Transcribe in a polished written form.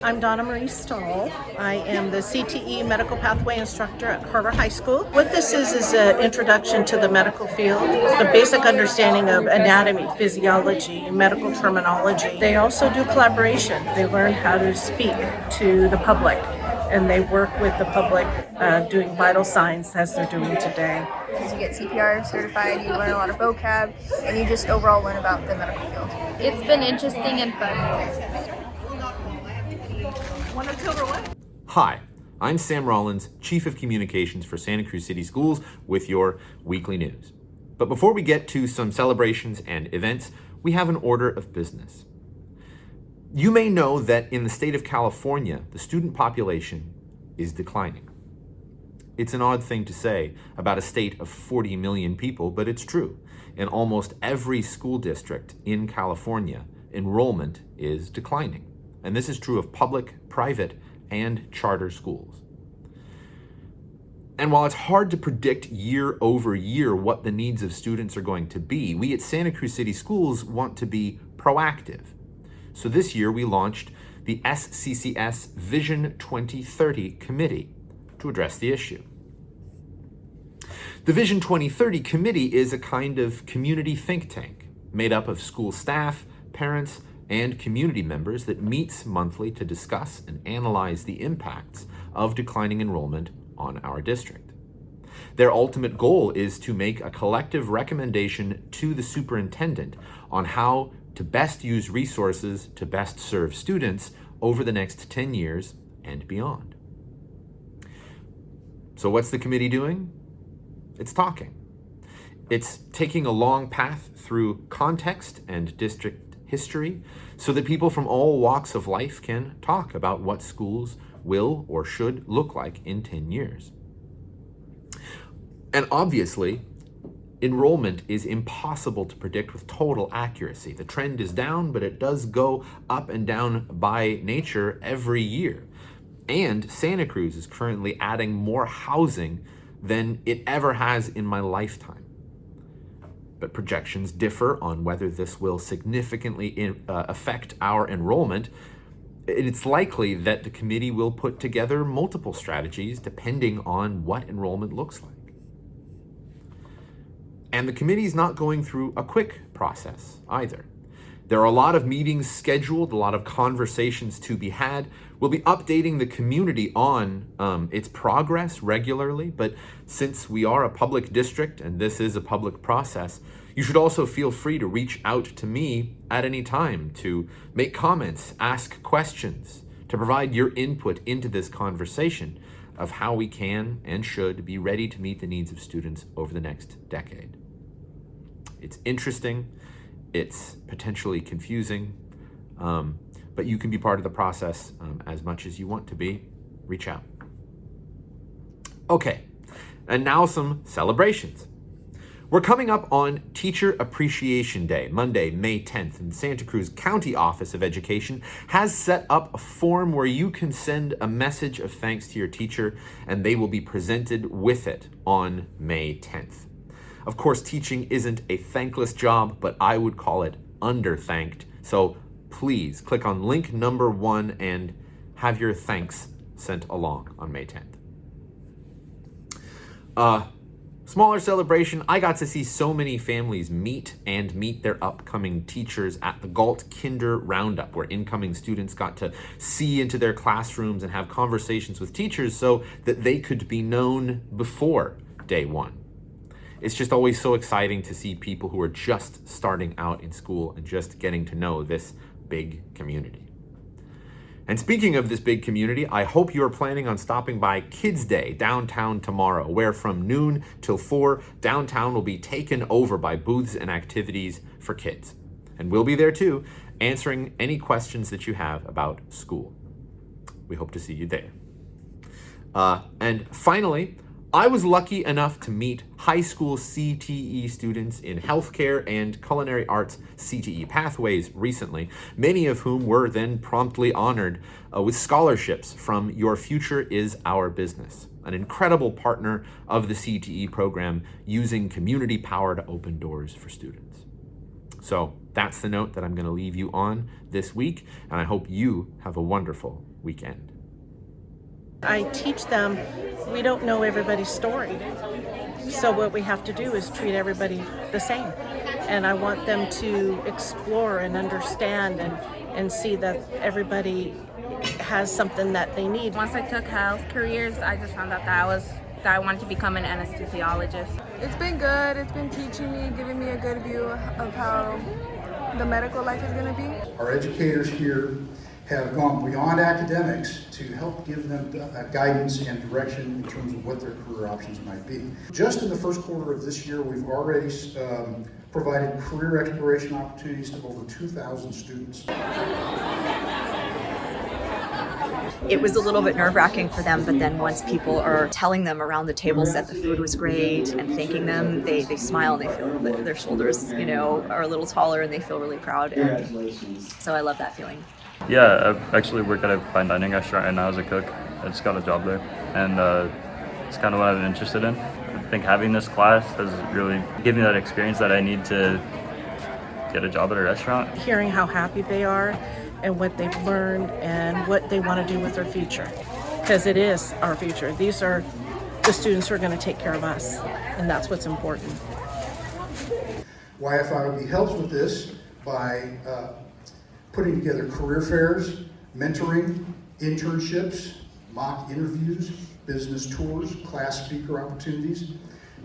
I'm Donna Marie Stahl. I am the CTE Medical Pathway Instructor at Carver High School. What this is an introduction to the medical field, the basic understanding of anatomy, physiology, medical terminology. They also do collaboration. They learn how to speak to the public, and they work with the public doing vital signs as they're doing today. Because you get CPR certified, you learn a lot of vocab, and you just overall learn about the medical field. It's been interesting and fun. Hi, I'm Sam Rollins, Chief of Communications for Santa Cruz City Schools with your weekly news. But before we get to some celebrations and events, we have an order of business. You may know that in the state of California, the student population is declining. It's an odd thing to say about a state of 40 million people, but it's true. In almost every school district in California, enrollment is declining. And this is true of public, private, and charter schools. And while it's hard to predict year over year what the needs of students are going to be, we at Santa Cruz City Schools want to be proactive. So this year we launched the SCCS Vision 2030 Committee to address the issue. The Vision 2030 Committee is a kind of community think tank made up of school staff, parents, and community members that meets monthly to discuss and analyze the impacts of declining enrollment on our district. Their ultimate goal is to make a collective recommendation to the superintendent on how to best use resources to best serve students over the next 10 years and beyond. So what's the committee doing? It's talking. It's taking a long path through context and district history so that people from all walks of life can talk about what schools will or should look like in 10 years. And obviously, enrollment is impossible to predict with total accuracy. The trend is down, but it does go up and down by nature every year. And Santa Cruz is currently adding more housing than it ever has in my lifetime. But projections differ on whether this will significantly affect our enrollment. It's likely that the committee will put together multiple strategies depending on what enrollment looks like. And the committee is not going through a quick process either. There are a lot of meetings scheduled, a lot of conversations to be had. We'll be updating the community on its progress regularly, but since we are a public district and this is a public process, you should also feel free to reach out to me at any time to make comments, ask questions, to provide your input into this conversation of how we can and should be ready to meet the needs of students over the next decade. It's interesting. It's potentially confusing, but you can be part of the process as much as you want to be. Reach out. Okay, and now some celebrations. We're coming up on Teacher Appreciation Day, Monday, May 10th, and the Santa Cruz County Office of Education has set up a form where you can send a message of thanks to your teacher, and they will be presented with it on May 10th. Of course, teaching isn't a thankless job, but I would call it underthanked. So please click on link number 1 and have your thanks sent along on May 10th. Smaller celebration, I got to see so many families meet their upcoming teachers at the Galt Kinder Roundup, where incoming students got to see into their classrooms and have conversations with teachers so that they could be known before day 1. It's just always so exciting to see people who are just starting out in school and just getting to know this big community. And speaking of this big community, I hope you're planning on stopping by Kids Day downtown tomorrow, where from noon till 4, downtown will be taken over by booths and activities for kids. And we'll be there too, answering any questions that you have about school. We hope to see you there. And finally, I was lucky enough to meet high school CTE students in healthcare and culinary arts CTE pathways recently, many of whom were then promptly honored with scholarships from Your Future is Our Business, an incredible partner of the CTE program using community power to open doors for students. So That's the note that I'm going to leave you on this week, and I hope you have a wonderful weekend. I teach them we don't know everybody's story. So what we have to do is treat everybody the same. And I want them to explore and understand and see that everybody has something that they need. Once I took health careers, I just found out that I wanted to become an anesthesiologist. It's been good. It's been teaching me, giving me a good view of how the medical life is going to be. Our educators here have gone beyond academics to help give them guidance and direction in terms of what their career options might be. Just in the first quarter of this year, we've already provided career exploration opportunities to over 2,000 students. It was a little bit nerve-wracking for them, but then once people are telling them around the tables that the food was great and thanking them, they smile and they feel that their shoulders, are a little taller and they feel really proud. And so I love that feeling. Yeah, I actually work at a fine dining restaurant right now as a cook. I just got a job there, and it's kind of what I've been interested in. I think having this class has really given me that experience that I need to get a job at a restaurant. Hearing how happy they are and what they've learned and what they want to do with their future, because it is our future. These are the students who are going to take care of us, and that's what's important. YFIB helps with this by putting together career fairs, mentoring, internships, mock interviews, business tours, class speaker opportunities,